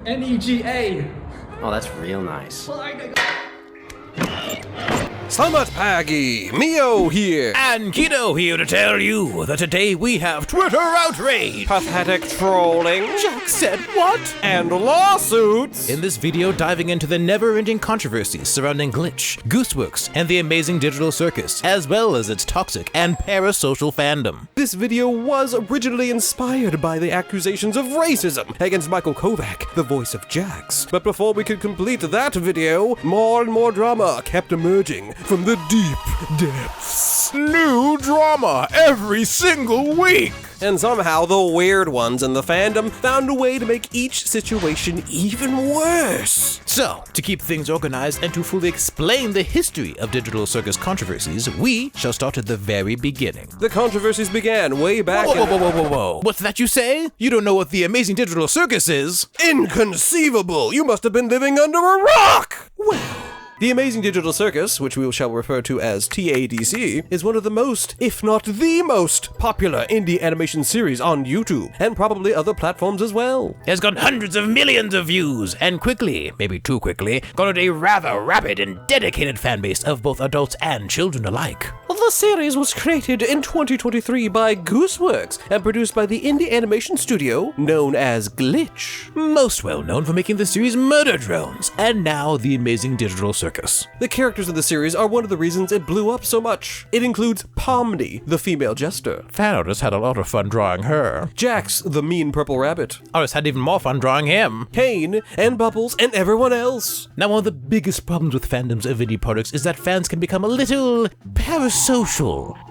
NEGA. Oh, that's real nice. Selamat pagi, Mio here. And Kido here to tell you that today we have Twitter outrage. Pathetic trolling. Jack said what? And lawsuits. In this video, diving into the never-ending controversies surrounding Glitch, Gooseworks, and the amazing digital circus, as well as its toxic and parasocial fandom. This video was originally inspired by the accusations of racism against Michael Kovac, the voice of Jax. But before we could complete that video, more and more drama kept emerging from the deep depths. New drama every single week! And somehow the weird ones in the fandom found a way to make each situation even worse. So, to keep things organized and to fully explain the history of digital circus controversies, we shall start at the very beginning. The controversies began way back Whoa. What's that you say? You don't know what the amazing digital circus is? Inconceivable! You must have been living under a rock! Well, the Amazing Digital Circus, which we shall refer to as TADC, is one of the most, if not the most, popular indie animation series on YouTube, and probably other platforms as well. It has got hundreds of millions of views, and quickly, maybe too quickly, garnered a rather rabid and dedicated fanbase of both adults and children alike. The series was created in 2023 by Gooseworks and produced by the indie animation studio known as Glitch. Most well known for making the series Murder Drones, and now the Amazing Digital Circus. The characters of the series are one of the reasons it blew up so much. It includes Pomni, the female jester. Fan artists had a lot of fun drawing her. Jax, the mean purple rabbit. Artists had even more fun drawing him. Kane, and Bubbles, and everyone else. Now, one of the biggest problems with fandoms of indie products is that fans can become a little parasocial.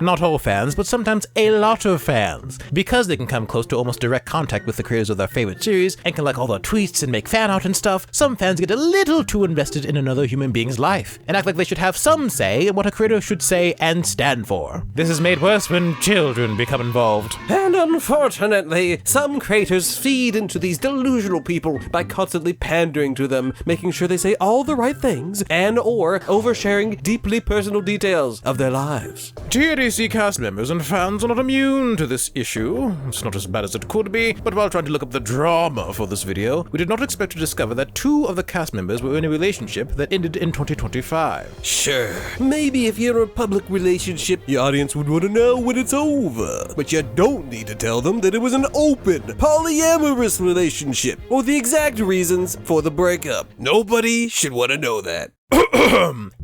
Not all fans, but sometimes a lot of fans. Because they can come close to almost direct contact with the creators of their favorite series and can like all the tweets and make fan art and stuff, some fans get a little too invested in another human being's life and act like they should have some say in what a creator should say and stand for. This is made worse when children become involved. And unfortunately, some creators feed into these delusional people by constantly pandering to them, making sure they say all the right things and or oversharing deeply personal details of their lives. TADC cast members and fans are not immune to this issue. It's not as bad as it could be, but while trying to look up the drama for this video, we did not expect to discover that 2 of the cast members were in a relationship that ended in 2025. Sure, maybe if you're in a public relationship, your audience would want to know when it's over. But you don't need to tell them that it was an open, polyamorous relationship, or the exact reasons for the breakup. Nobody should want to know that.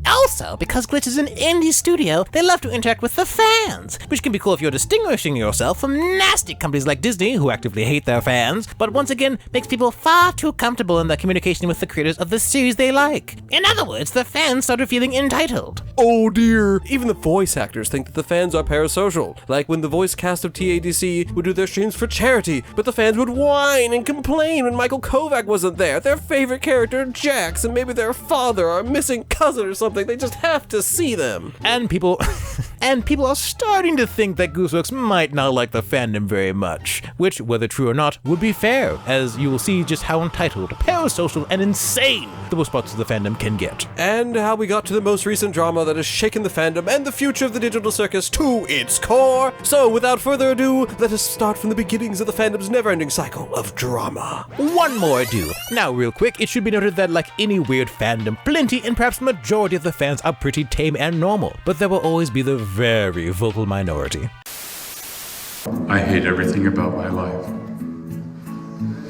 Also, because Glitch is an indie studio, they love to interact with the fans, which can be cool if you're distinguishing yourself from nasty companies like Disney, who actively hate their fans, but once again, makes people far too comfortable in their communication with the creators of the series they like. In other words, the fans started feeling entitled. Oh dear! Even the voice actors think that the fans are parasocial, like when the voice cast of TADC would do their streams for charity, but the fans would whine and complain when Michael Kovac wasn't there, their favorite character, Jax, and maybe their father or missing cousin or something. They just have to see them. And people are starting to think that Gooseworks might not like the fandom very much, which, whether true or not, would be fair, as you will see just how entitled, parasocial, and insane the most parts of the fandom can get. And how we got to the most recent drama that has shaken the fandom and the future of the digital circus to its core. So, without further ado, let us start from the beginnings of the fandom's never-ending cycle of drama. One more ado. Now, real quick, it should be noted that like any weird fandom, plenty and perhaps majority of the fans are pretty tame and normal, but there will always be the very vocal minority. I hate everything about my life,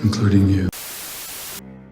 including you.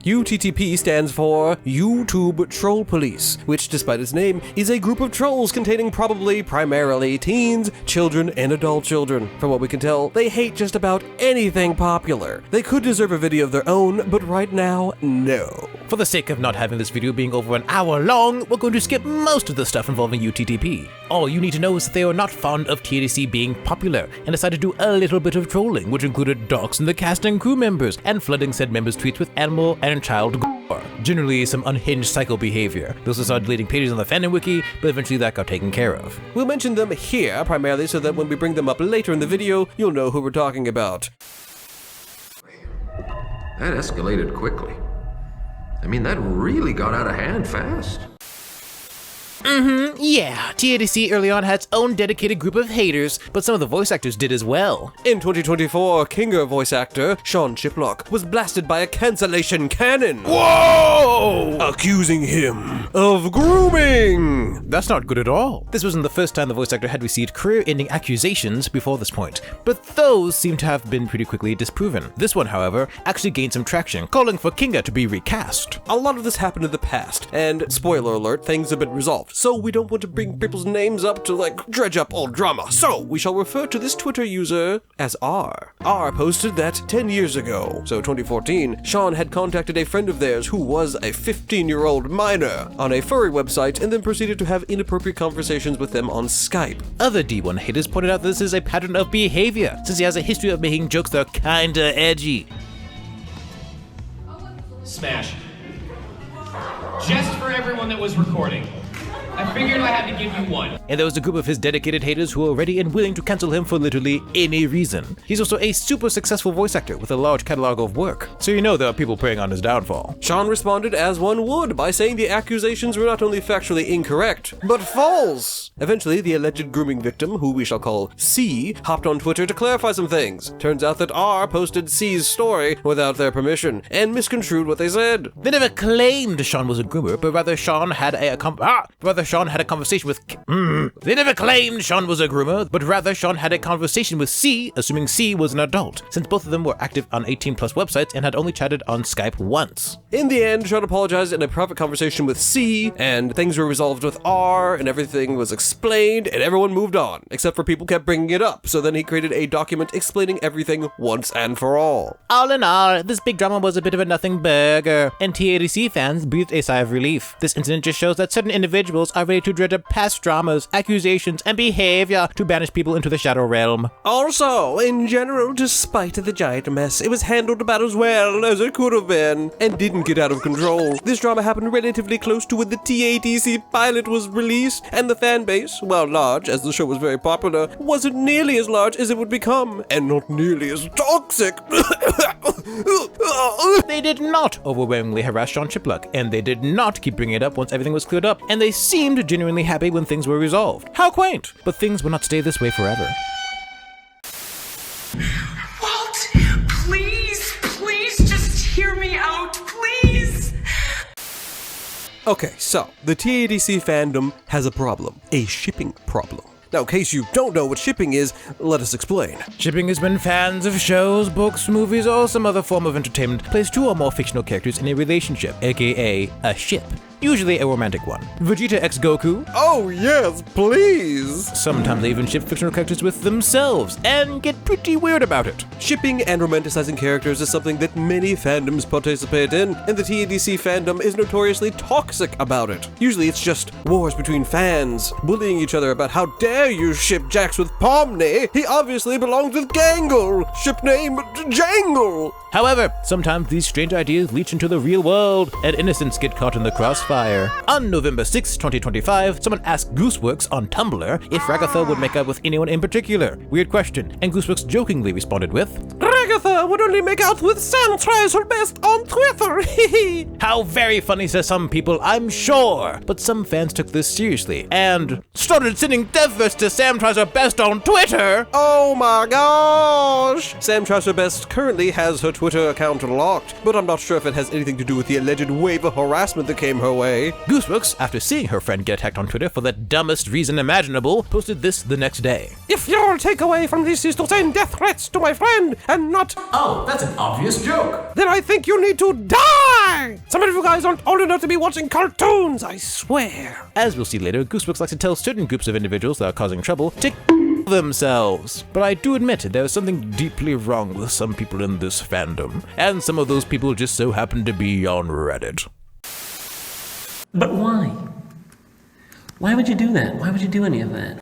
UTTP stands for YouTube Troll Police, which, despite its name, is a group of trolls containing probably primarily teens, children, and adult children. From what we can tell, they hate just about anything popular. They could deserve a video of their own, but right now, no. For the sake of not having this video being over an hour long, we're going to skip most of the stuff involving UTTP. All you need to know is that they are not fond of TADC being popular, and decided to do a little bit of trolling, which included doxing the cast and crew members, and flooding said members' tweets with animal and child gore. Generally some unhinged psycho behavior. They also started deleting pages on the fandom wiki, but eventually that got taken care of. We'll mention them here primarily so that when we bring them up later in the video, you'll know who we're talking about. That escalated quickly. I mean, that really got out of hand fast. Yeah, TADC early on had its own dedicated group of haters, but some of the voice actors did as well. In 2024, Kinger voice actor Sean Chiplock was blasted by a cancellation cannon. Whoa! Accusing him of grooming. That's not good at all. This wasn't the first time the voice actor had received career-ending accusations before this point, but those seem to have been pretty quickly disproven. This one, however, actually gained some traction, calling for Kinga to be recast. A lot of this happened in the past, and spoiler alert, things have been resolved, so we don't want to bring people's names up to, dredge up old drama. So, we shall refer to this Twitter user as R. R posted that 10 years ago, so 2014, Sean had contacted a friend of theirs who was a 15-year-old minor on a furry website and then proceeded to have inappropriate conversations with them on Skype. Other D1 haters pointed out that this is a pattern of behavior, since he has a history of making jokes that are kinda edgy. Smash. Just for everyone that was recording. I figured I had to give you one. And there was a group of his dedicated haters who were ready and willing to cancel him for literally any reason. He's also a super successful voice actor with a large catalog of work, so you know there are people preying on his downfall. Sean responded as one would by saying the accusations were not only factually incorrect, but false. Eventually, the alleged grooming victim, who we shall call C, hopped on Twitter to clarify some things. Turns out that R posted C's story without their permission and misconstrued what they said. They never claimed Sean was a groomer, but rather Sean had a conversation with They never claimed Sean was a groomer, but rather Sean had a conversation with C, assuming C was an adult, since both of them were active on 18+ websites and had only chatted on Skype once. In the end, Sean apologized in a private conversation with C, and things were resolved with R, and everything was explained, and everyone moved on, except for people kept bringing it up, so then he created a document explaining everything once and for all. All in all, this big drama was a bit of a nothing burger, and TADC fans breathed a sigh of relief. This incident just shows that certain individuals are ready to dredge up past dramas, accusations, and behavior to banish people into the shadow realm. Also, in general, despite the giant mess, it was handled about as well as it could have been, and didn't get out of control. This drama happened relatively close to when the TADC pilot was released, and the fan base, while large, as the show was very popular, wasn't nearly as large as it would become, and not nearly as toxic. They did not overwhelmingly harass Sean Chiplock, and they did not keep bringing it up once everything was cleared up, and they seemed genuinely happy when things were resolved. How quaint! But things will not stay this way forever. Walt, please just hear me out, please. Okay, so, the TADC fandom has a problem. A shipping problem. Now, in case you don't know what shipping is, let us explain. Shipping is when fans of shows, books, movies, or some other form of entertainment place two or more fictional characters in a relationship, aka a ship. Usually a romantic one. Vegeta x Goku. Oh yes, please! Sometimes they even ship fictional characters with themselves, and get pretty weird about it. Shipping and romanticizing characters is something that many fandoms participate in, and the TADC fandom is notoriously toxic about it. Usually it's just wars between fans, bullying each other about how dare you ship Jax with Pomni, he obviously belongs with Gangle, ship name Jangle. However, sometimes these strange ideas leach into the real world, and innocents get caught in the crossfire. On November 6, 2025, someone asked Gooseworks on Tumblr if Ragatha would make out with anyone in particular. Weird question, and Gooseworks jokingly responded with, Ragatha would only make out with Sam tries her best on Twitter, hehe. How very funny, says some people, I'm sure. But some fans took this seriously, and started sending death threats to Sam tries her best on Twitter. Oh my gosh! Sam tries her best currently has her Twitter account locked, but I'm not sure if it has anything to do with the alleged wave of harassment that came her way. Gooseworks, after seeing her friend get attacked on Twitter for the dumbest reason imaginable, posted this the next day. If your takeaway from this is to send death threats to my friend and not— Oh, that's an obvious joke. then I think you need to die! Some of you guys aren't old enough to be watching cartoons, I swear. As we'll see later, Gooseworks likes to tell certain groups of individuals that are causing trouble to themselves. But I do admit there is something deeply wrong with some people in this fandom, and some of those people just so happen to be on Reddit. But why? Why would you do that? Why would you do any of that?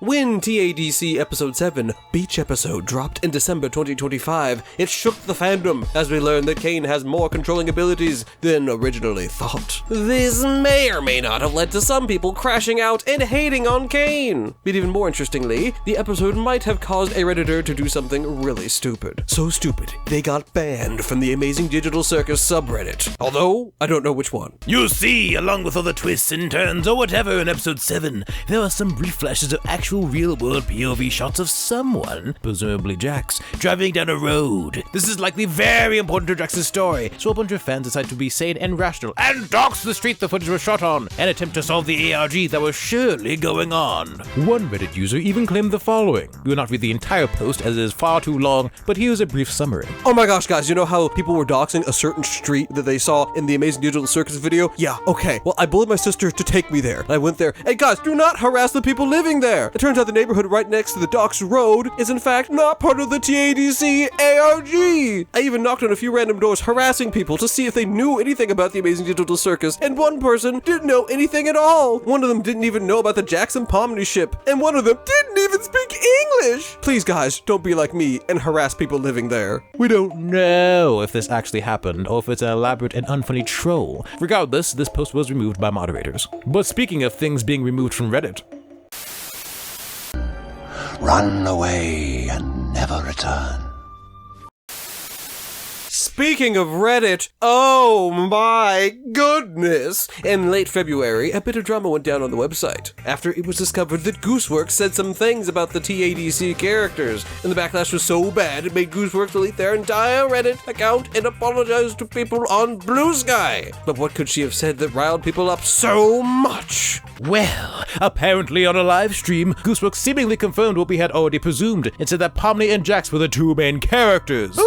When TADC Episode 7, Beach Episode, dropped in December 2025, it shook the fandom as we learned that Kane has more controlling abilities than originally thought. This may or may not have led to some people crashing out and hating on Kane. But even more interestingly, the episode might have caused a Redditor to do something really stupid. So stupid, they got banned from the Amazing Digital Circus subreddit. Although, I don't know which one. You see, along with all the twists and turns or whatever in episode 7, there are some brief flashes of actual real-world POV shots of someone, presumably Jax, driving down a road. This is likely very important to Jax's story, so a bunch of fans decide to be sane and rational and dox the street the footage was shot on and attempt to solve the ARG that was surely going on. One Reddit user even claimed the following. We will not read the entire post as it is far too long, but here's a brief summary. Oh my gosh, guys, you know how people were doxing a certain street that they saw in the Amazing Digital Circus video? Yeah, okay. Well, I bullied my sister to take me there. And I went there. Hey guys, do not harass the people living there. It turns out the neighborhood right next to the dox road is in fact not part of the TADC ARG. I even knocked on a few random doors harassing people to see if they knew anything about the Amazing Digital Circus, and one person didn't know anything at all. One of them didn't even know about the Jackson Pomni ship, and one of them didn't even speak English. Please guys, don't be like me and harass people living there. We don't know if this actually happened or if it's an elaborate and unfunny troll. Regardless, this post was removed by moderators. But speaking of things being removed from Reddit, run away and never return. Speaking of Reddit, oh my goodness! In late February, a bit of drama went down on the website after it was discovered that Gooseworks said some things about the TADC characters, and the backlash was so bad it made Gooseworks delete their entire Reddit account and apologize to people on Blue Sky. But what could she have said that riled people up so much? well, apparently on a live stream, Gooseworks seemingly confirmed what we had already presumed and said that Pomni and Jax were the two main characters.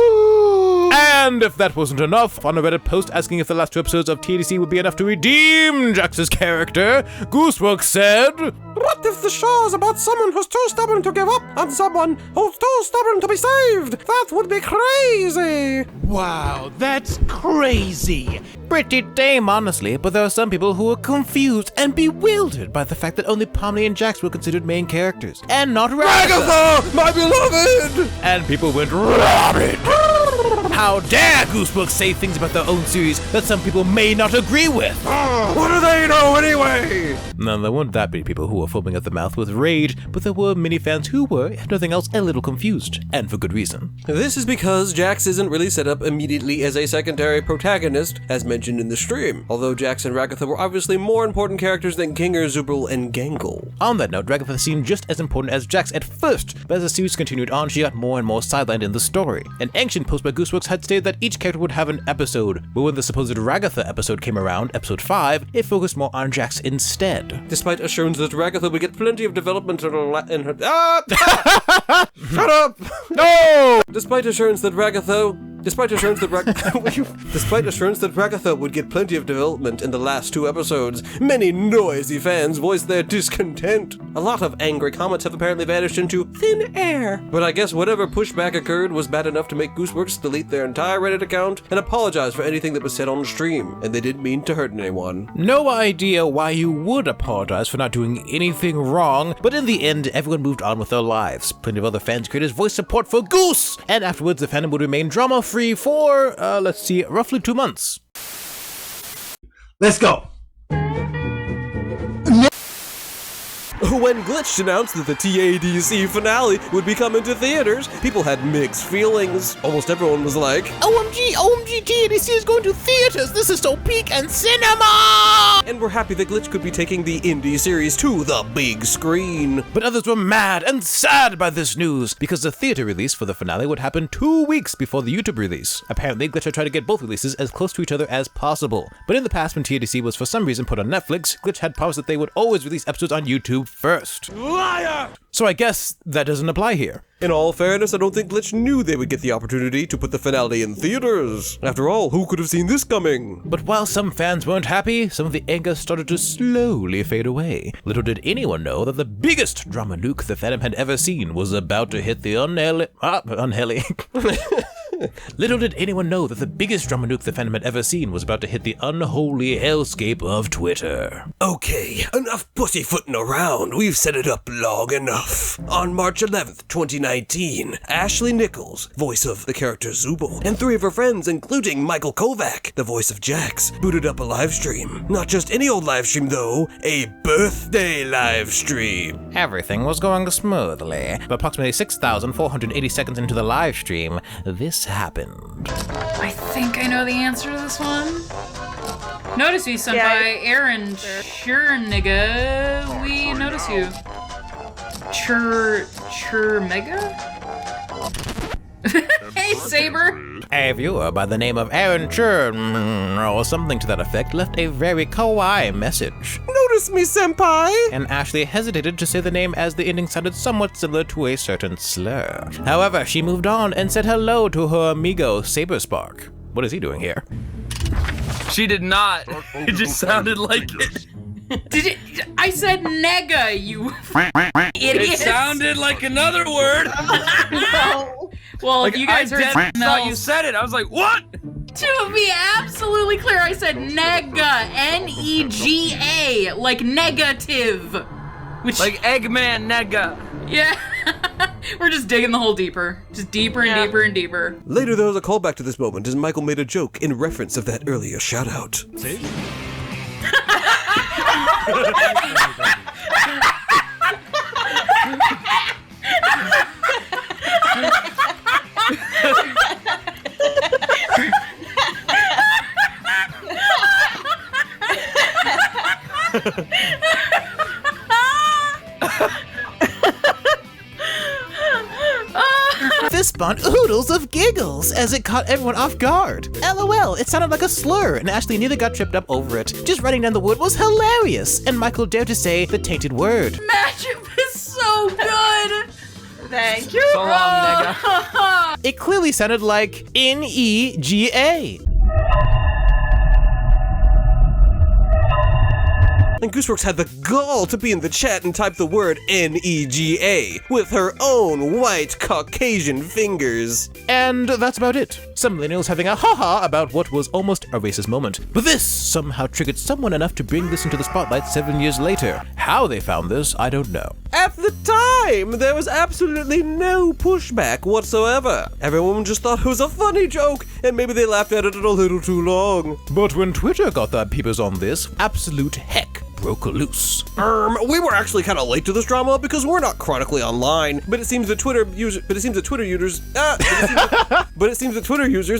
And if that wasn't enough, on a Reddit post asking if the last two episodes of TADC would be enough to redeem Jax's character, Gooseworks said, "What if the show is about someone who's too stubborn to give up and someone who's too stubborn to be saved? That would be crazy." Wow, that's crazy. Pretty tame, honestly, but there are some people who are confused and bewildered by the fact that only Pomni and Jax were considered main characters, and not Agatha, my beloved! and people went rabid. How dare Gooseworks say things about their own series that some people may not agree with? What do they know anyway? No, there weren't that many people who were foaming at the mouth with rage, but there were many fans who were, if nothing else, a little confused, and for good reason. This is because Jax isn't really set up immediately as a secondary protagonist, as mentioned in the stream, although Jax and Ragatha were obviously more important characters than Kinger, Zubral, and Gangle. On that note, Ragatha seemed just as important as Jax at first, but as the series continued on, she got more and more sidelined in the story. An ancient post by Gooseworks had stated that each character would have an episode, but when the supposed Ragatha episode came around, episode 5, it focused more on Jax instead. Despite assurance that Ragatha would get plenty of development in her shut up! No! Despite assurance that Ragatha would get plenty of development in the last 2 episodes, many noisy fans voiced their discontent. A lot of angry comments have apparently vanished into thin air. But I guess whatever pushback occurred was bad enough to make Gooseworks delete their entire Reddit account and apologize for anything that was said on stream, and they didn't mean to hurt anyone. No idea why you would apologize for not doing anything wrong, but in the end, everyone moved on with their lives. Plenty of other fans creators voiced support for Goose, and afterwards the fandom would remain drama-free for, roughly 2 months. Let's go. When Glitch announced that the TADC finale would be coming to theaters, people had mixed feelings. Almost everyone was like, OMG, TADC is going to theaters. This is so peak and cinema. and we're happy that Glitch could be taking the indie series to the big screen. But others were mad and sad by this news, because the theater release for the finale would happen 2 weeks before the YouTube release. Apparently, Glitch had tried to get both releases as close to each other as possible. But in the past, when TADC was for some reason put on Netflix, Glitch had promised that they would always release episodes on YouTube first. Liar! So I guess that doesn't apply here. In all fairness, I don't think Glitch knew they would get the opportunity to put the finale in theaters. After all, who could have seen this coming? But while some fans weren't happy, some of the anger started to slowly fade away. Little did anyone know that the biggest drama nuke the fandom had ever seen was about to hit the unheli Little did anyone know that the biggest drama nuke the fandom had ever seen was about to hit the unholy hellscape of Twitter. Okay, enough pussyfooting around. We've set it up long enough. On March 11th, 2019, Ashley Nichols, voice of the character Zubul, and 3 of her friends, including Michael Kovac, the voice of Jax, booted up a live stream. Not just any old live stream though, a birthday live stream. Everything was going smoothly, but approximately 6,480 seconds into the live stream, this happened. I think I know the answer to this one. Notice you, Senpai. Aaron, sure, nigga. We notice you. Mega? Hey, Saber! A viewer by the name of Aaron Churn, or something to that effect, left a very kawaii message. Notice me, senpai! And Ashley hesitated to say the name as the ending sounded somewhat similar to a certain slur. However, she moved on and said hello to her amigo Saberspark. What is he doing here? She did not. It just sounded like it. Did it? I said nega, you idiot. It sounded like another word. No. Well, Like, you guys heard I thought you said it. I was like, what? To be absolutely clear, I said nega, N-E-G-A, like negative. Which, Like Eggman nega. yeah. We're just digging the hole deeper. Just deeper and deeper and deeper. Later, there was a callback to this moment as Michael made a joke in reference of that earlier shout-out. See? This spawned oodles of giggles as it caught everyone off guard. LOL, it sounded like a slur, and Ashley neither got tripped up over it. Just running down the wood was hilarious, and Michael dared to say the tainted word. Matchup is so good. Thank you. So long, nigga. It clearly sounded like N-E-G-A. And Gooseworks had the gall to be in the chat and type the word N-E-G-A with her own white Caucasian fingers. And that's about it. Some millennials having a haha about what was almost a racist moment. But this somehow triggered someone enough to bring this into the spotlight 7 years later. How they found this, I don't know. At the time, there was absolutely no pushback whatsoever. Everyone just thought it was a funny joke, and maybe they laughed at it a little too long. But when Twitter got their peepers on this, absolute heck broke loose. We were actually kind of late to this drama because we're not chronically online, but it seems that Twitter users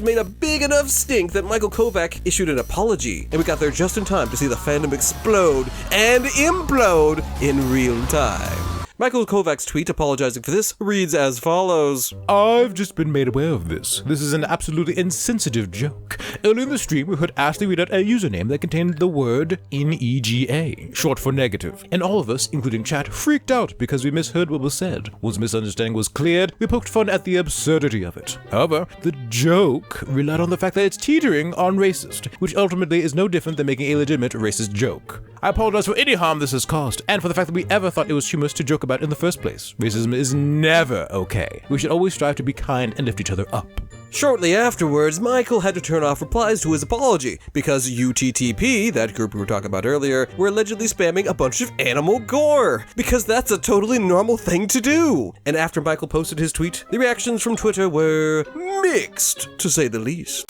made a big enough stink that Michael Kovac issued an apology, and we got there just in time to see the fandom explode and implode in real time. Michael Kovac's tweet apologizing for this reads as follows. I've just been made aware of this. This is an absolutely insensitive joke. Earlier in the stream, we heard Ashley read out a username that contained the word N-E-G-A, short for negative. And all of us, including chat, freaked out because we misheard what was said. Once misunderstanding was cleared, we poked fun at the absurdity of it. However, the joke relied on the fact that it's teetering on racist, which ultimately is no different than making a legitimate racist joke. I apologize for any harm this has caused, and for the fact that we ever thought it was humorous to joke about in the first place. Racism is never okay. We should always strive to be kind and lift each other up. Shortly afterwards, Michael had to turn off replies to his apology because UTTP, that group we were talking about earlier, were allegedly spamming a bunch of animal gore, because that's a totally normal thing to do. And after Michael posted his tweet, the reactions from Twitter were mixed, to say the least.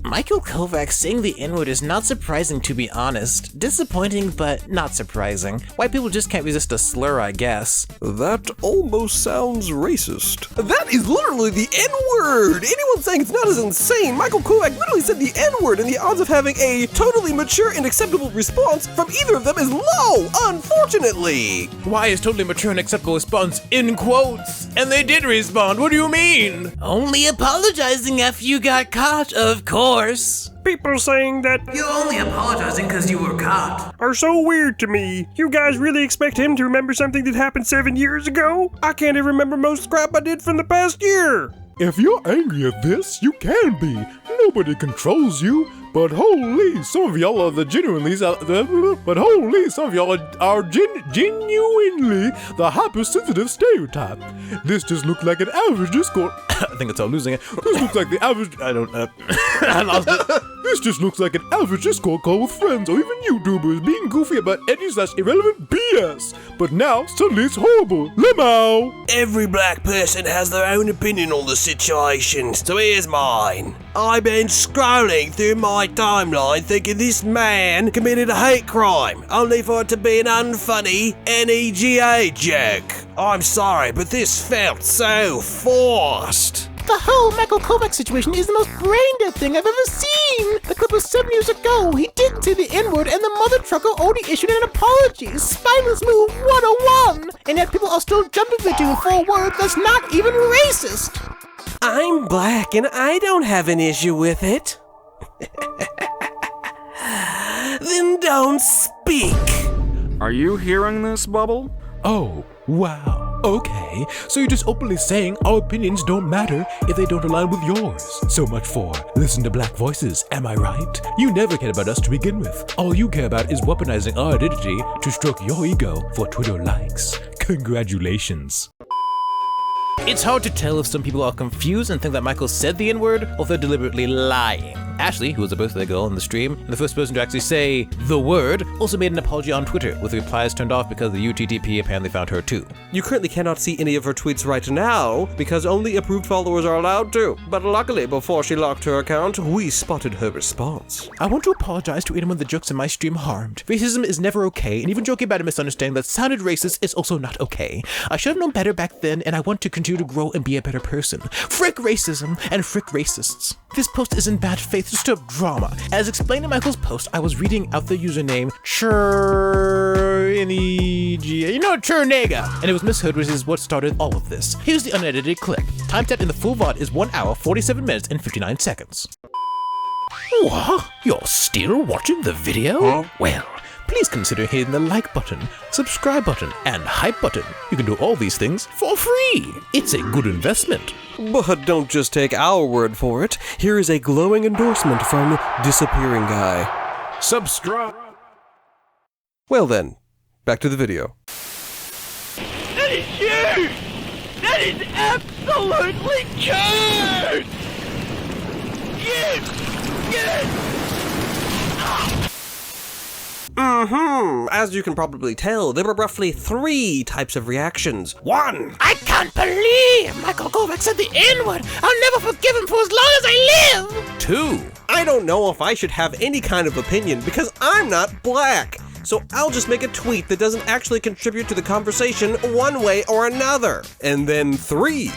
Michael Kovac saying the N-word is not surprising, to be honest. Disappointing, but not surprising. White people just can't resist a slur, I guess. That almost sounds racist. That is literally the N-word! Anyone saying it's not as insane. Michael Kovac literally said the N-word, and the odds of having a totally mature and acceptable response from either of them is low, unfortunately. Why is totally mature and acceptable response in quotes? And they did respond, what do you mean? Only apologizing after you got caught, of course. People saying that You're only apologizing because you were caught. are so weird to me. You guys really expect him to remember something that happened 7 years ago? I can't even remember most crap I did from the past year. If you're angry at this, you can be. Nobody controls you. But holy, some of y'all are the genuinely, but holy, some of y'all are genuinely the hypersensitive stereotype. This just looks like an average Discord. I think it's all losing it. This looks like the average. I don't. I lost it. This just looks like an average Discord call with friends or even YouTubers being goofy about edgy/irrelevant BS. But now suddenly it's horrible. Limo. Every black person has their own opinion on the situation, so here's mine. I've been scrolling through my timeline thinking this man committed a hate crime, only for it to be an unfunny NEGA joke. I'm sorry, but this felt so forced. The whole Michael Kovac situation is the most brain-dead thing I've ever seen! The clip was 7 years ago, he didn't say the N-word, and the mother trucker already issued an apology! Spineless move 101! And yet people are still jumping the tune for a word that's not even racist! I'm black and I don't have an issue with it. Then don't speak! Are you hearing this, Bubble? Oh, wow. Okay, so you're just openly saying our opinions don't matter if they don't align with yours. So much for listen to black voices, am I right? You never cared about us to begin with. All you care about is weaponizing our identity to stroke your ego for Twitter likes. Congratulations. It's hard to tell if some people are confused and think that Michael said the N-word, or if they're deliberately lying. Ashley, who was the birthday girl in the stream, and the first person to actually say the word, also made an apology on Twitter, with replies turned off because the UTTP apparently found her too. You currently cannot see any of her tweets right now, because only approved followers are allowed to. But luckily, before she locked her account, we spotted her response. I want to apologize to anyone the jokes in my stream harmed. Racism is never okay, and even joking about a misunderstanding that sounded racist is also not okay. I should have known better back then, and I want to continue to grow and be a better person. Frick racism and frick racists. This post is in bad faith to stir up drama. As explained in Michael's post, I was reading out the username Churnega, and it was misheard, which is what started all of this. Here's the unedited clip. Timestamp in the full VOD is 1 hour, 47 minutes, and 59 seconds. What? You're still watching the video? Huh? Well, please consider hitting the like button, subscribe button, and hype button. You can do all these things for free. It's a good investment. But don't just take our word for it. Here is a glowing endorsement from Disappearing Guy. Subscribe. Well then, back to the video. That is huge! That is absolutely huge! Yes! As you can probably tell, there were roughly 3 types of reactions. 1. I can't believe Michael Kovac said the N-word! I'll never forgive him for as long as I live! 2. I don't know if I should have any kind of opinion because I'm not black. So I'll just make a tweet that doesn't actually contribute to the conversation one way or another. And then 3.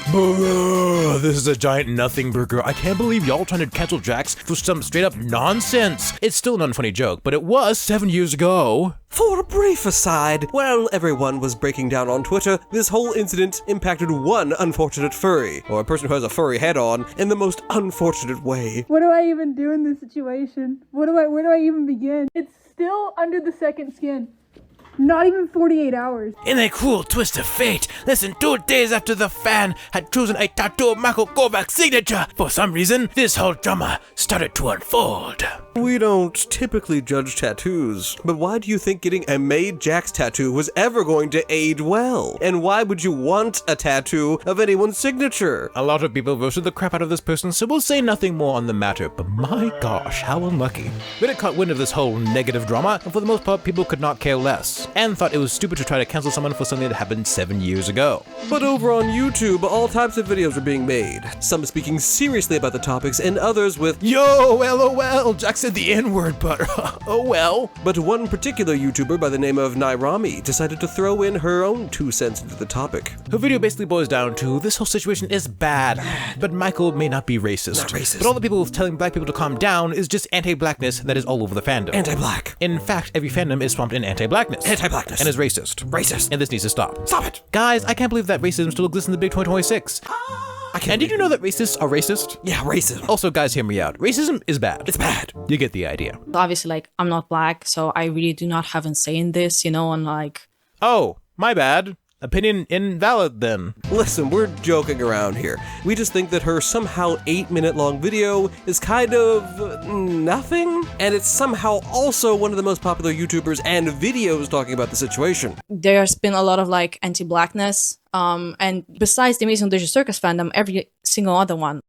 This is a giant nothing burger. I can't believe y'all trying to cancel Jax for some straight up nonsense. It's still an unfunny joke, but it was 7 years ago. For a brief aside, while everyone was breaking down on Twitter, this whole incident impacted one unfortunate furry, or a person who has a furry head on, in the most unfortunate way. What do I even do in this situation? Where do I even begin? It's still under the second skin. Not even 48 hours. In a cruel twist of fate, less than 2 days after the fan had chosen a tattoo of Michael Kovac's signature, for some reason, this whole drama started to unfold. We don't typically judge tattoos, but why do you think getting a Made Jax tattoo was ever going to age well? And why would you want a tattoo of anyone's signature? A lot of people roasted the crap out of this person, so we'll say nothing more on the matter, but my gosh, how unlucky. Reddit caught wind of this whole negative drama, and for the most part, people could not care less, and thought it was stupid to try to cancel someone for something that happened 7 years ago. But over on YouTube, all types of videos are being made, some speaking seriously about the topics, and others with, "Yo, LOL, Jax said the N-word, but oh well." But one particular YouTuber by the name of Nairami decided to throw in her own 2 cents into the topic. Her video basically boils down to, this whole situation is bad, but Michael may not be racist. Not racist. But all the people telling black people to calm down is just anti-blackness that is all over the fandom. Anti-black. In fact, every fandom is swamped in anti-blackness. Anti-blackness. And is racist. Racist. And this needs to stop. Stop it. Guys, I can't believe that racism still exists in the big 2026. And did you know that racists are racist? Yeah, racism. Also, guys, hear me out. Racism is bad. It's bad. You get the idea. Obviously, like, I'm not black, so I really do not have a say in this, you know, and like... Oh, my bad. Opinion invalid then. Listen, we're joking around here. We just think that her somehow 8-minute long video is kind of nothing, and it's somehow also one of the most popular YouTubers and videos talking about the situation. There's been a lot of like anti-blackness, and besides the Amazing Delicious Circus fandom, every single other one.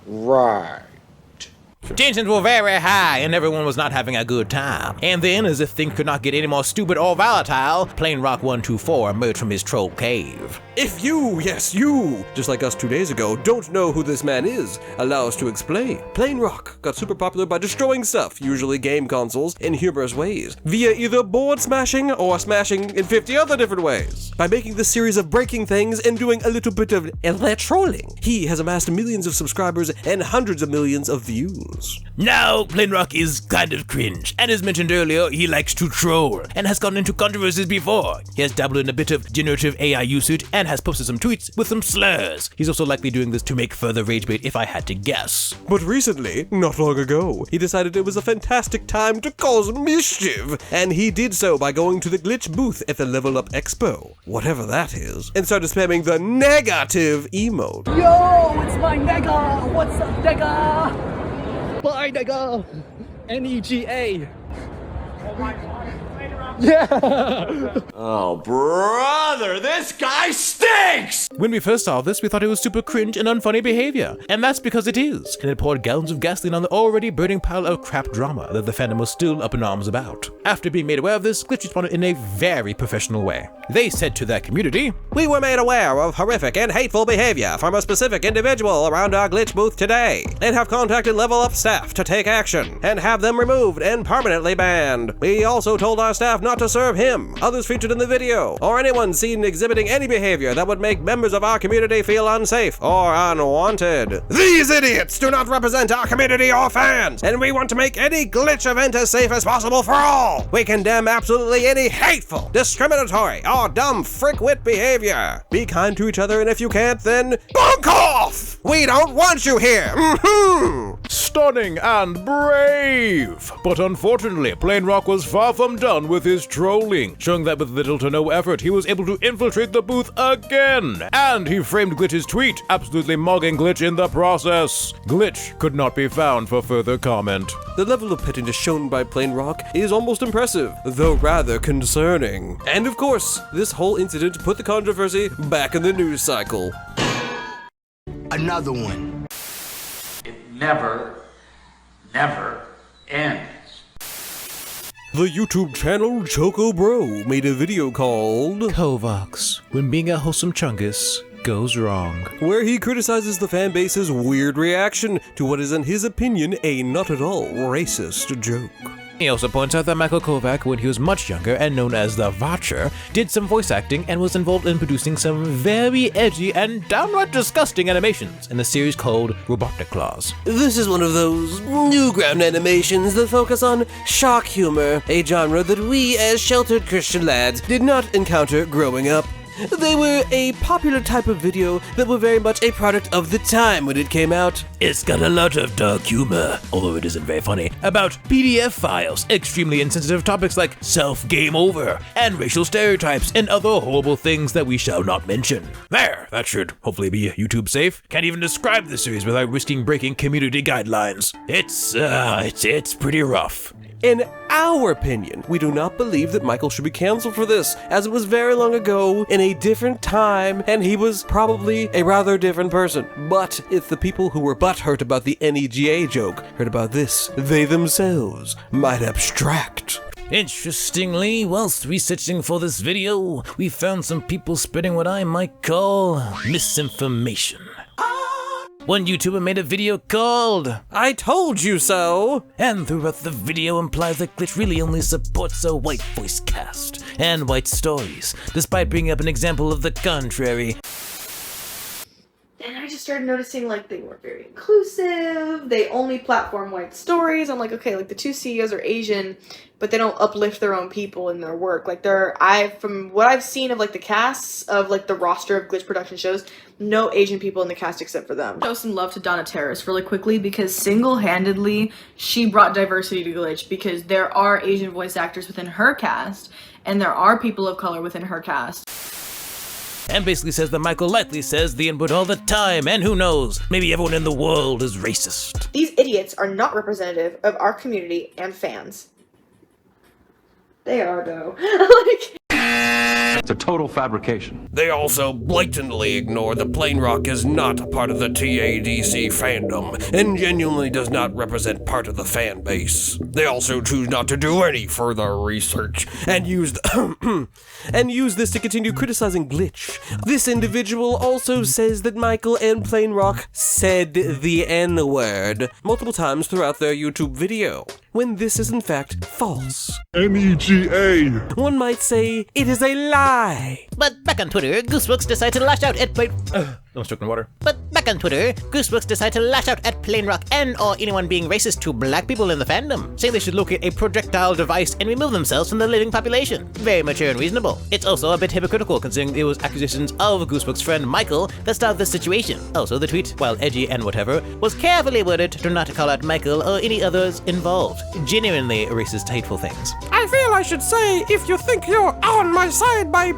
Right. Tensions were very high and everyone was not having a good time. And then, as if things could not get any more stupid or volatile, Plain Rock 124 emerged from his troll cave. If you, yes you, just like us 2 days ago, don't know who this man is, allow us to explain. Plain Rock got super popular by destroying stuff, usually game consoles, in humorous ways, via either board smashing or smashing in 50 other different ways. By making this series of breaking things and doing a little bit of trolling, he has amassed millions of subscribers and hundreds of millions of views. Now, Plain Rock is kind of cringe, and as mentioned earlier, he likes to troll, and has gotten into controversies before. He has dabbled in a bit of generative AI usage, and has posted some tweets with some slurs. He's also likely doing this to make further rage bait if I had to guess. But recently, not long ago, he decided it was a fantastic time to cause mischief, and he did so by going to the glitch booth at the Level Up Expo, whatever that is, and started spamming the negative emote. Yo, it's my nigga! What's up, nigga? Bye, nigga! NEGA! Oh my god. Yeah! Oh, brother, this guy stinks! When we first saw this, we thought it was super cringe and unfunny behavior, and that's because it is, and it poured gallons of gasoline on the already burning pile of crap drama that the fandom was still up in arms about. After being made aware of this, Glitch responded in a very professional way. They said to their community, "We were made aware of horrific and hateful behavior from a specific individual around our glitch booth today, and have contacted Level Up staff to take action, and have them removed and permanently banned. We also told our staff not to serve him, others featured in the video, or anyone seen exhibiting any behavior that would make members of our community feel unsafe or unwanted. These idiots do not represent our community or fans, and we want to make any glitch event as safe as possible for all. We condemn absolutely any hateful, discriminatory, or dumb frickwit behavior. Be kind to each other, and if you can't, then bunk off! We don't want you here! Stunning and brave! But unfortunately, Plain Rock was far from done with his trolling, showing that with little to no effort, he was able to infiltrate the booth again. And he framed Glitch's tweet, absolutely mugging Glitch in the process. Glitch could not be found for further comment. The level of pettiness shown by Plain Rock is almost impressive, though rather concerning. And of course, this whole incident put the controversy back in the news cycle. Another one. It never ends. The YouTube channel Choco Bro made a video called Kovacs, when being a wholesome chungus goes wrong, where he criticizes the fan base's weird reaction to what is in his opinion a not at all racist joke. He also points out that Michael Kovac, when he was much younger and known as the Watcher, did some voice acting and was involved in producing some very edgy and downright disgusting animations in a series called Robotic Claws. This is one of those newground animations that focus on shock humor, a genre that we as sheltered Christian lads did not encounter growing up. They were a popular type of video that were very much a product of the time when it came out. It's got a lot of dark humor, although it isn't very funny, about PDF files, extremely insensitive topics like self-game over, and racial stereotypes, and other horrible things that we shall not mention. There, that should hopefully be YouTube safe. Can't even describe the series without risking breaking community guidelines. It's pretty rough. In our opinion, we do not believe that Michael should be canceled for this, as it was very long ago, in a different time, and he was probably a rather different person. But if the people who were butthurt about the NEGA joke heard about this, they themselves might abstract. Interestingly, whilst researching for this video, we found some people spreading what I might call misinformation. One YouTuber made a video called "I Told You So," and throughout the video implies that Glitch really only supports a white voice cast and white stories, despite bringing up an example of the contrary. And I just started noticing like they weren't very inclusive, they only platform white stories. I'm like, okay, like the two CEOs are Asian, but they don't uplift their own people in their work. Like from what I've seen of like the casts of like the roster of Glitch production shows, no Asian people in the cast except for them. Show some love to Donna Terrace really quickly because single-handedly she brought diversity to Glitch because there are Asian voice actors within her cast and there are people of color within her cast. And basically says that Michael likely says the N-word all the time, and who knows, maybe everyone in the world is racist. These idiots are not representative of our community and fans. They are, though. It's a total fabrication. They also blatantly ignore that Plain Rock is not a part of the TADC fandom, and genuinely does not represent part of the fan base. They also choose not to do any further research, and use this to continue criticizing Glitch. This individual also says that Michael and Plain Rock said the N-word multiple times throughout their YouTube video, when this is in fact false. NEGA. One might say it is a lie. But back on Twitter, Gooseworks decided to lash out at Almost took in water. But back on Twitter, Gooseworks decided to lash out at Plain Rock and or anyone being racist to black people in the fandom, saying they should locate a projectile device and remove themselves from the living population. Very mature and reasonable. It's also a bit hypocritical considering it was accusations of Gooseworks' friend Michael that started this situation. Also, the tweet, while edgy and whatever, was carefully worded to not call out Michael or any others involved. Genuinely racist, hateful things. I feel I should say, if you think you're on my side by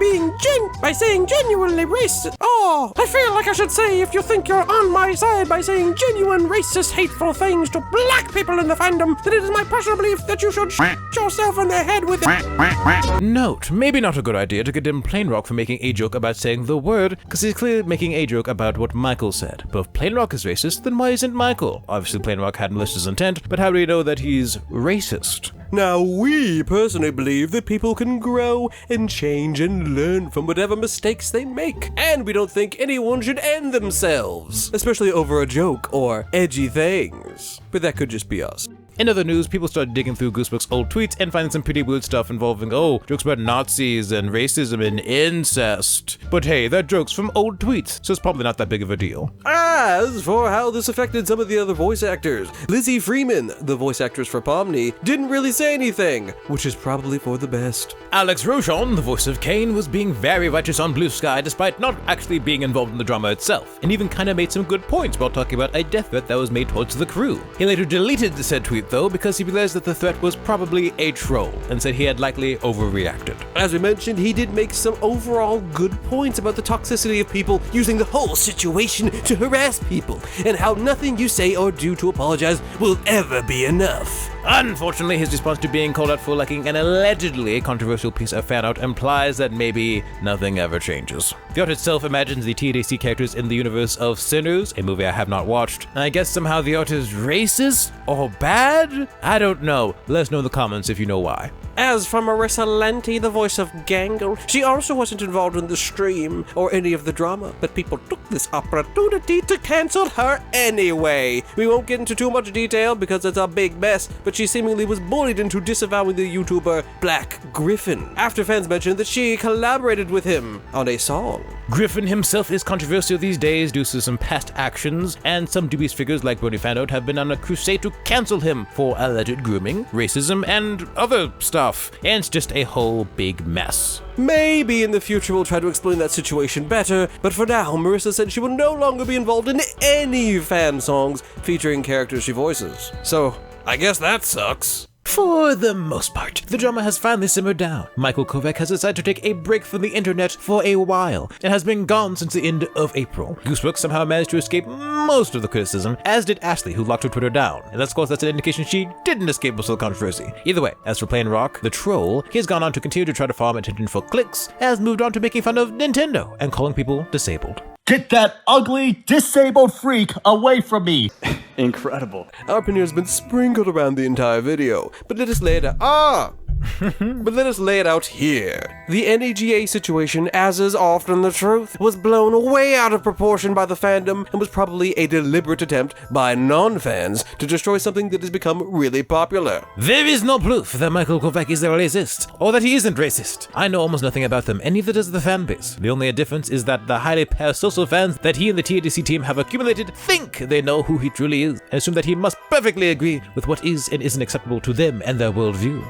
saying genuinely racist. Oh, I feel like I should say, if you think you're on my side by saying genuine racist, hateful things to black people in the fandom, then it is my personal belief that you should shoot yourself in the head with it. Note, maybe not a good idea to condemn Plain Rock for making a joke about saying the word, because he's clearly making a joke about what Michael said. But if Plain Rock is racist, then why isn't Michael? Obviously Plain Rock had malicious intent, but how do we know that he's racist? Now, we personally believe that people can grow and change and learn from whatever mistakes they make. And we don't think anyone should end themselves, especially over a joke or edgy things. But that could just be us. In other news, people started digging through Gooseworks' old tweets and finding some pretty weird stuff involving, jokes about Nazis and racism and incest. But hey, they're jokes from old tweets, so it's probably not that big of a deal. As for how this affected some of the other voice actors, Lizzie Freeman, the voice actress for Pomni, didn't really say anything, which is probably for the best. Alex Rochon, the voice of Kane, was being very righteous on Blue Sky despite not actually being involved in the drama itself, and even kinda made some good points while talking about a death threat that was made towards the crew. He later deleted the said tweet though, because he realized that the threat was probably a troll, and said he had likely overreacted. As we mentioned, he did make some overall good points about the toxicity of people using the whole situation to harass people, and how nothing you say or do to apologize will ever be enough. Unfortunately, his response to being called out for liking an allegedly controversial piece of fan art implies that maybe nothing ever changes. The art itself imagines the TADC characters in the universe of Sinners, a movie I have not watched, and I guess somehow the art is racist or bad? I don't know. Let us know in the comments if you know why. As for Marissa Lenti, the voice of Gangle, she also wasn't involved in the stream or any of the drama, but people took this opportunity to cancel her anyway. We won't get into too much detail because it's a big mess, but she seemingly was bullied into disavowing the YouTuber Black Griffin after fans mentioned that she collaborated with him on a song. Griffin himself is controversial these days due to some past actions, and some dubious figures like Bernie Fanout have been on a crusade to cancel him for alleged grooming, racism, and other stuff. And it's just a whole big mess. Maybe in the future we'll try to explain that situation better, but for now, Marissa said she will no longer be involved in any fan songs featuring characters she voices. So, I guess that sucks. For the most part, the drama has finally simmered down. Michael Kovac has decided to take a break from the internet for a while, and has been gone since the end of April. Gooseworks somehow managed to escape most of the criticism, as did Ashley, who locked her Twitter down, and of course that's an indication she didn't escape most of the controversy. Either way, as for Plain Rock, the troll, he has gone on to continue to try to farm attention for clicks, has moved on to making fun of Nintendo, and calling people disabled. Get that ugly, disabled freak away from me! Incredible. Our opinion has been sprinkled around the entire video, but let us lay it out. But let us lay it out here. The NEGA situation, as is often the truth, was blown way out of proportion by the fandom and was probably a deliberate attempt by non-fans to destroy something that has become really popular. There is no proof that Michael Kovac is a racist, or that he isn't racist. I know almost nothing about them, and neither does the fanbase. The only difference is that the highly parasocial fans that he and the TADC team have accumulated think they know who he truly is, and assume that he must perfectly agree with what is and isn't acceptable to them and their worldview.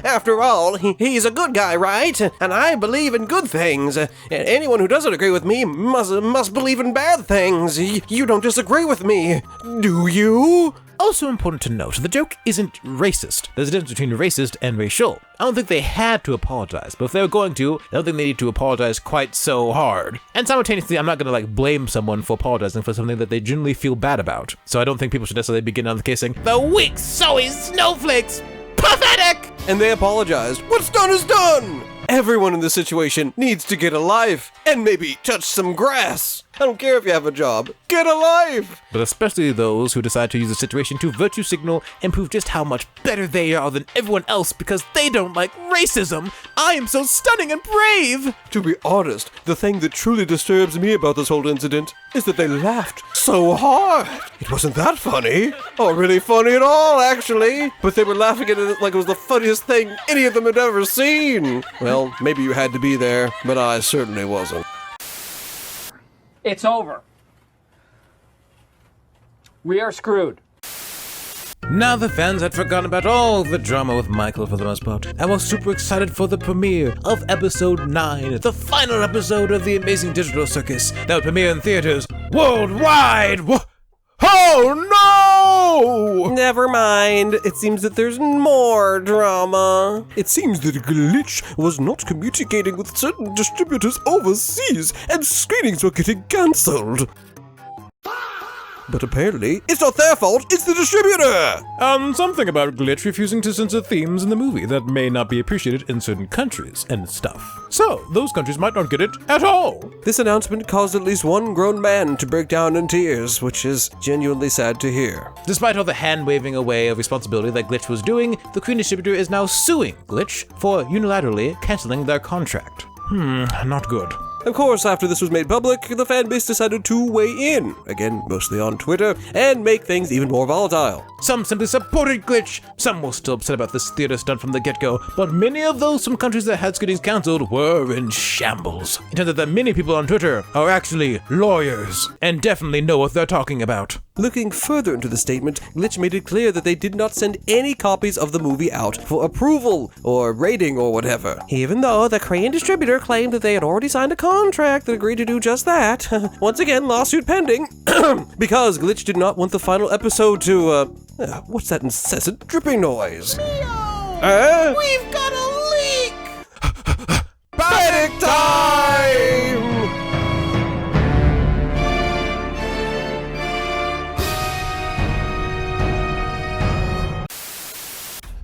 After all, he's a good guy, right? And I believe in good things. Anyone who doesn't agree with me must believe in bad things. You don't disagree with me, do you? Also important to note, the joke isn't racist. There's a difference between racist and racial. I don't think they had to apologize, but if they were going to, I don't think they need to apologize quite so hard. And simultaneously, I'm not gonna blame someone for apologizing for something that they genuinely feel bad about. So I don't think people should necessarily begin on the case saying, the weak, sowy snowflakes! Pathetic! And they apologized. What's done is done! Everyone in this situation needs to get a life and maybe touch some grass. I don't care if you have a job. Get a life! But especially those who decide to use the situation to virtue signal and prove just how much better they are than everyone else because they don't like racism. I am so stunning and brave! To be honest, the thing that truly disturbs me about this whole incident is that they laughed so hard. It wasn't that funny. Or really funny at all, actually. But they were laughing at it like it was the funniest thing any of them had ever seen. Well, maybe you had to be there, but I certainly wasn't. It's over. We are screwed. Now the fans had forgotten about all the drama with Michael for the most part, and were super excited for the premiere of episode 9, the final episode of the amazing digital circus that would premiere in theaters worldwide. Oh no! Never mind. It seems that there's more drama. It seems that Glitch was not communicating with certain distributors overseas, and screenings were getting cancelled. But apparently, it's not their fault, it's the distributor! Something about Glitch refusing to censor themes in the movie that may not be appreciated in certain countries and stuff. So, those countries might not get it at all. This announcement caused at least one grown man to break down in tears, which is genuinely sad to hear. Despite all the hand-waving away of responsibility that Glitch was doing, the Korean distributor is now suing Glitch for unilaterally canceling their contract. Not good. Of course, after this was made public, the fanbase decided to weigh in, again, mostly on Twitter, and make things even more volatile. Some simply supported Glitch, some were still upset about this theater stunt from the get-go, but many of those from countries that had screenings cancelled were in shambles. It turns out that many people on Twitter are actually lawyers, and definitely know what they're talking about. Looking further into the statement, Glitch made it clear that they did not send any copies of the movie out for approval, or rating, or whatever. Even though the Korean distributor claimed that they had already signed a contract that agreed to do just that. Once again, lawsuit pending. Because Glitch did not want the final episode to, what's that incessant dripping noise? We've got a leak! Panic time!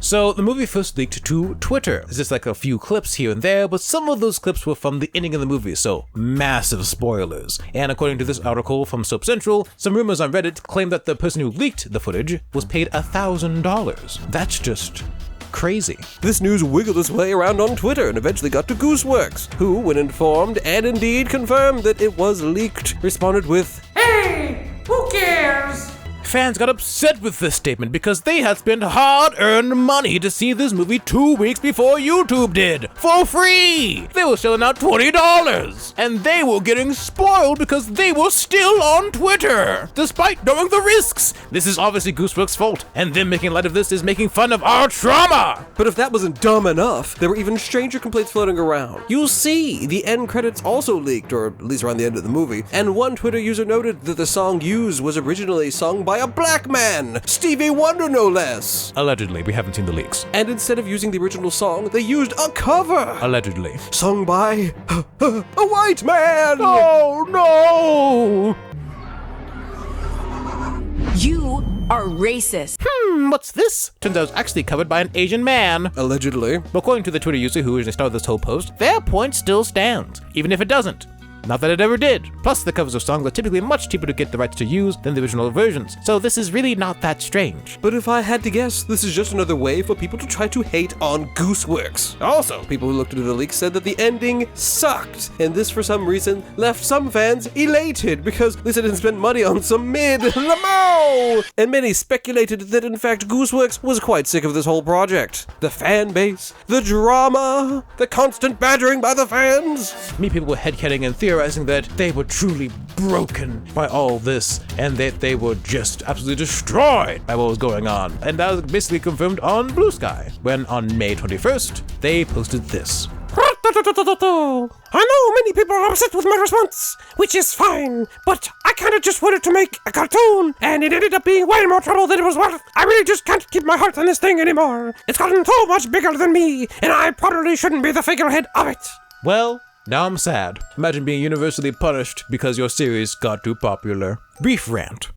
So, the movie first leaked to Twitter. There's just a few clips here and there, but some of those clips were from the ending of the movie, so massive spoilers. And according to this article from Soap Central, some rumors on Reddit claim that the person who leaked the footage was paid $1,000. That's just crazy. This news wiggled its way around on Twitter and eventually got to Gooseworks, who, when informed and indeed confirmed that it was leaked, responded with, Hey, who cares? Fans got upset with this statement because they had spent hard-earned money to see this movie 2 weeks before YouTube did, for free! They were selling out $20, and they were getting spoiled because they were still on Twitter, despite knowing the risks. This is obviously Gooseworks' fault, and them making light of this is making fun of our trauma! But if that wasn't dumb enough, there were even stranger complaints floating around. You'll see, the end credits also leaked, or at least around the end of the movie, and one Twitter user noted that the song used was originally sung by a black man, Stevie Wonder no less. Allegedly, we haven't seen the leaks. And instead of using the original song, they used a cover. Allegedly. Sung by a white man. Oh no! You are racist. What's this? Turns out it's actually covered by an Asian man. Allegedly. But according to the Twitter user who originally started this whole post, their point still stands, even if it doesn't. Not that it ever did. Plus, the covers of songs are typically much cheaper to get the rights to use than the original versions, so this is really not that strange. But if I had to guess, this is just another way for people to try to hate on Gooseworks. Also, people who looked into the leak said that the ending sucked, and this for some reason left some fans elated because they didn't spend money on some mid-lamo! And many speculated that in fact Gooseworks was quite sick of this whole project. The fan base, the drama, the constant badgering by the fans. Many people were headcanning and theorizing that they were truly broken by all this and that they were just absolutely destroyed by what was going on. And that was basically confirmed on Blue Sky when on May 21st, they posted this. I know many people are upset with my response, which is fine, but I kind of just wanted to make a cartoon, and it ended up being way more trouble than it was worth. I really just can't keep my heart on this thing anymore. It's gotten so much bigger than me, and I probably shouldn't be the figurehead of it. Well, now I'm sad. Imagine being universally punished because your series got too popular. Brief rant.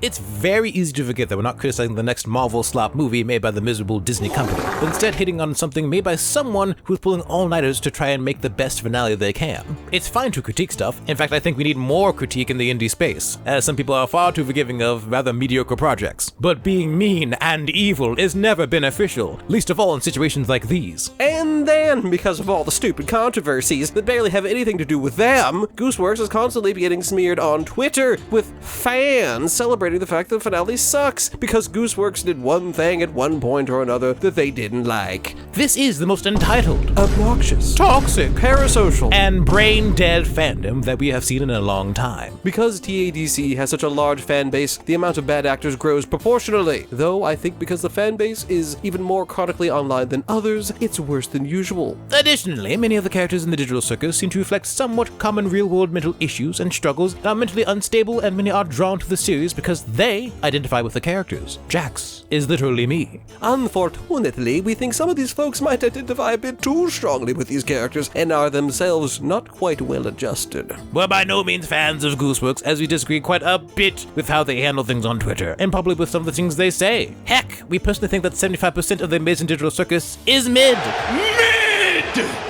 It's very easy to forget that we're not criticizing the next Marvel slop movie made by the miserable Disney company, but instead hitting on something made by someone who's pulling all-nighters to try and make the best finale they can. It's fine to critique stuff. In fact, I think we need more critique in the indie space, as some people are far too forgiving of rather mediocre projects. But being mean and evil is never beneficial, least of all in situations like these. And then, because of all the stupid controversies that barely have anything to do with them, Gooseworks is constantly getting smeared on Twitter with fans celebrating the fact that the finale sucks because Gooseworks did one thing at one point or another that they didn't like. This is the most entitled, obnoxious, toxic, parasocial, and brain-dead fandom that we have seen in a long time. Because TADC has such a large fan base, the amount of bad actors grows proportionally. Though I think because the fan base is even more chronically online than others, it's worse than usual. Additionally, many of the characters in the digital circus seem to reflect somewhat common real-world mental issues and struggles that are mentally unstable, and many are drawn to the series because they identify with the characters. Jax is literally me. Unfortunately, we think some of these folks might identify a bit too strongly with these characters and are themselves not quite well adjusted. We're by no means fans of Gooseworks, as we disagree quite a bit with how they handle things on Twitter, and probably with some of the things they say. Heck, we personally think that 75% of the amazing digital circus is mid.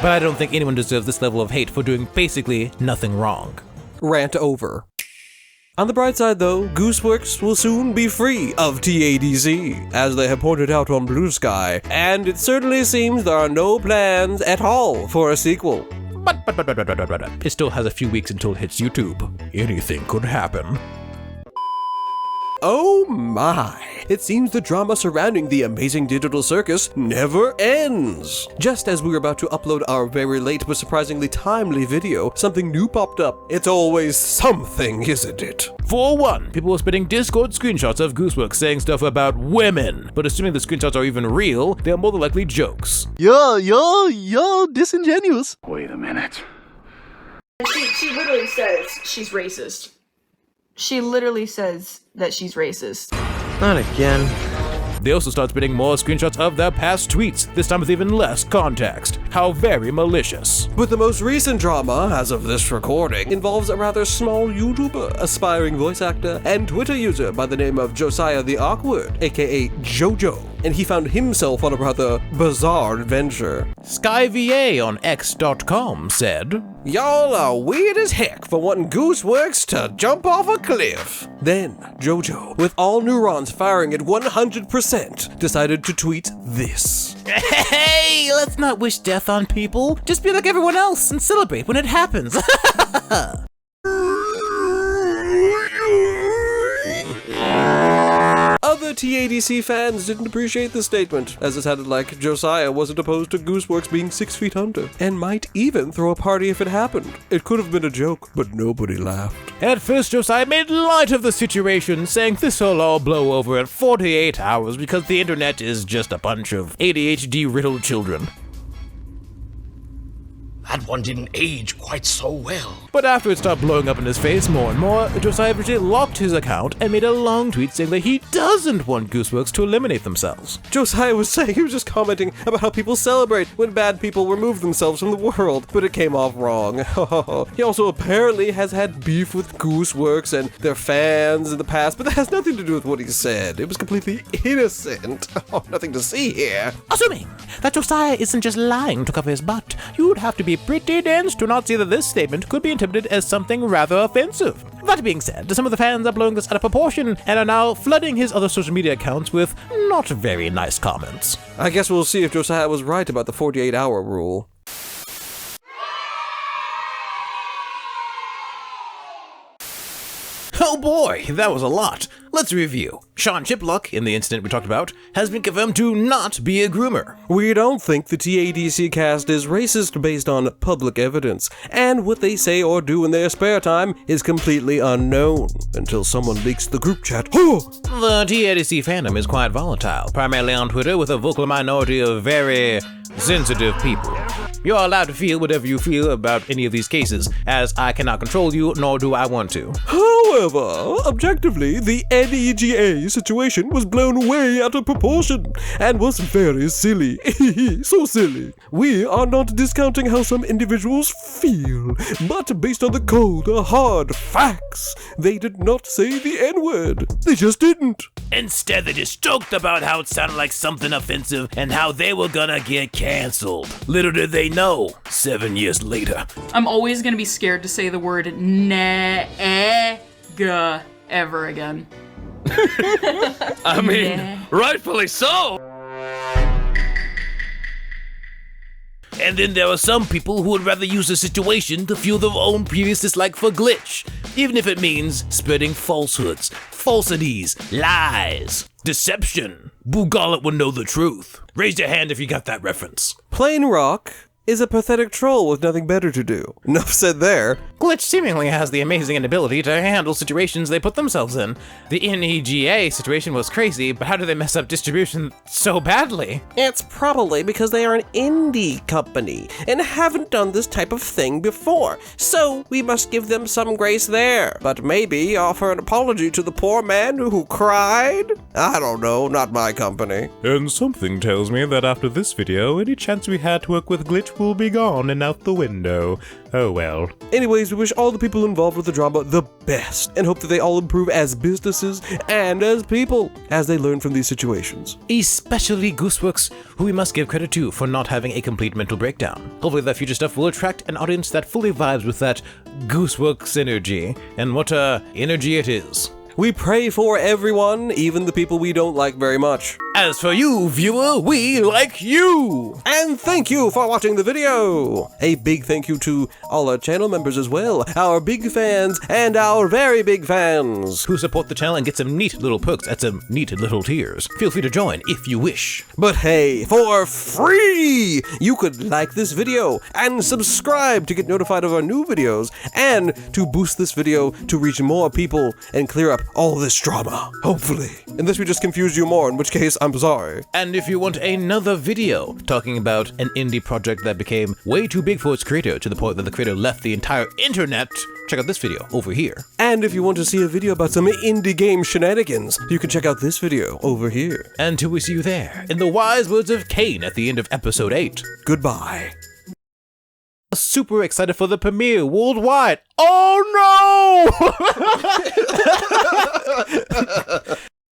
But I don't think anyone deserves this level of hate for doing basically nothing wrong. Rant over. On the bright side though, Gooseworks will soon be free of TADC, as they have pointed out on Blue Sky, and it certainly seems there are no plans at all for a sequel. But it still has a few weeks until it hits YouTube. Anything could happen. Oh my! It seems the drama surrounding the amazing digital circus never ends! Just as we were about to upload our very late but surprisingly timely video, something new popped up. It's always something, isn't it? For one, people were spitting Discord screenshots of Gooseworks saying stuff about women, but assuming the screenshots are even real, they are more than likely jokes. You're disingenuous. Wait a minute. She literally says she's racist. She literally says that she's racist. Not again. They also start spitting more screenshots of their past tweets, this time with even less context. How very malicious. But the most recent drama, as of this recording, involves a rather small YouTuber, aspiring voice actor, and Twitter user by the name of Josiah the Awkward, aka Jojo. And he found himself on a rather bizarre adventure. SkyVA on X.com said, "Y'all are weird as heck for wanting Gooseworks to jump off a cliff." Then, Jojo, with all neurons firing at 100%, decided to tweet this. Hey, let's not wish death on people. Just be like everyone else and celebrate when it happens. Other TADC fans didn't appreciate the statement, as it sounded like Josiah wasn't opposed to Gooseworks being 6 feet under, and might even throw a party if it happened. It could have been a joke, but nobody laughed. At first, Josiah made light of the situation, saying this'll all blow over in 48 hours because the internet is just a bunch of ADHD-riddled children. That one didn't age quite so well. But after it stopped blowing up in his face more and more, Josiah eventually locked his account and made a long tweet saying that he doesn't want Gooseworks to eliminate themselves. Josiah was saying he was just commenting about how people celebrate when bad people remove themselves from the world, but it came off wrong. He also apparently has had beef with Gooseworks and their fans in the past, but that has nothing to do with what he said. It was completely innocent. Oh, nothing to see here. Assuming that Josiah isn't just lying to cover his butt, you'd have to be pretty dense to not see that this statement could be interpreted as something rather offensive. That being said, some of the fans are blowing this out of proportion and are now flooding his other social media accounts with not very nice comments. I guess we'll see if Josiah was right about the 48-hour rule. Oh boy, that was a lot. Let's review. Sean Chiplock, in the incident we talked about, has been confirmed to not be a groomer. We don't think the TADC cast is racist based on public evidence, and what they say or do in their spare time is completely unknown until someone leaks the group chat. The TADC fandom is quite volatile, primarily on Twitter with a vocal minority of very sensitive people. You're allowed to feel whatever you feel about any of these cases, as I cannot control you, nor do I want to. However, objectively, the NEGA situation was blown way out of proportion and was very silly. So silly. We are not discounting how some individuals feel, but based on the cold, hard facts, they did not say the N-word. They just didn't. Instead, they just joked about how it sounded like something offensive and how they were gonna get canceled. Little did they know, 7 years later. I'm always gonna be scared to say the word nega ever again. I mean, rightfully so. And then there are some people who would rather use the situation to fuel their own previous dislike for Glitch, even if it means spreading falsehoods, falsities, lies, deception. Boo Garlet would know the truth. Raise your hand if you got that reference. Plain Rock is a pathetic troll with nothing better to do. Enough said there. Glitch seemingly has the amazing inability to handle situations they put themselves in. The NEGA situation was crazy, but how do they mess up distribution so badly? It's probably because they are an indie company and haven't done this type of thing before, so we must give them some grace there. But maybe offer an apology to the poor man who cried? I don't know, not my company. And something tells me that after this video, any chance we had to work with Glitch will be gone and out the window. Oh well. Anyways, we wish all the people involved with the drama the best and hope that they all improve as businesses and as people as they learn from these situations. Especially Gooseworks, who we must give credit to for not having a complete mental breakdown. Hopefully that future stuff will attract an audience that fully vibes with that Gooseworks energy, and what energy it is. We pray for everyone, even the people we don't like very much. As for you, viewer, we like you! And thank you for watching the video! A big thank you to all our channel members as well, our big fans and our very big fans, who support the channel and get some neat little perks at some neat little tiers. Feel free to join if you wish. But hey, for free! You could like this video and subscribe to get notified of our new videos and to boost this video to reach more people and clear up all this drama, hopefully. Unless we just confused you more, in which case, I'm sorry. And if you want another video talking about an indie project that became way too big for its creator to the point that the creator left the entire internet, check out this video over here. And if you want to see a video about some indie game shenanigans, you can check out this video over here. Until we see you there, in the wise words of Cain at the end of episode 8. Goodbye. Super excited for the premiere worldwide. Oh no!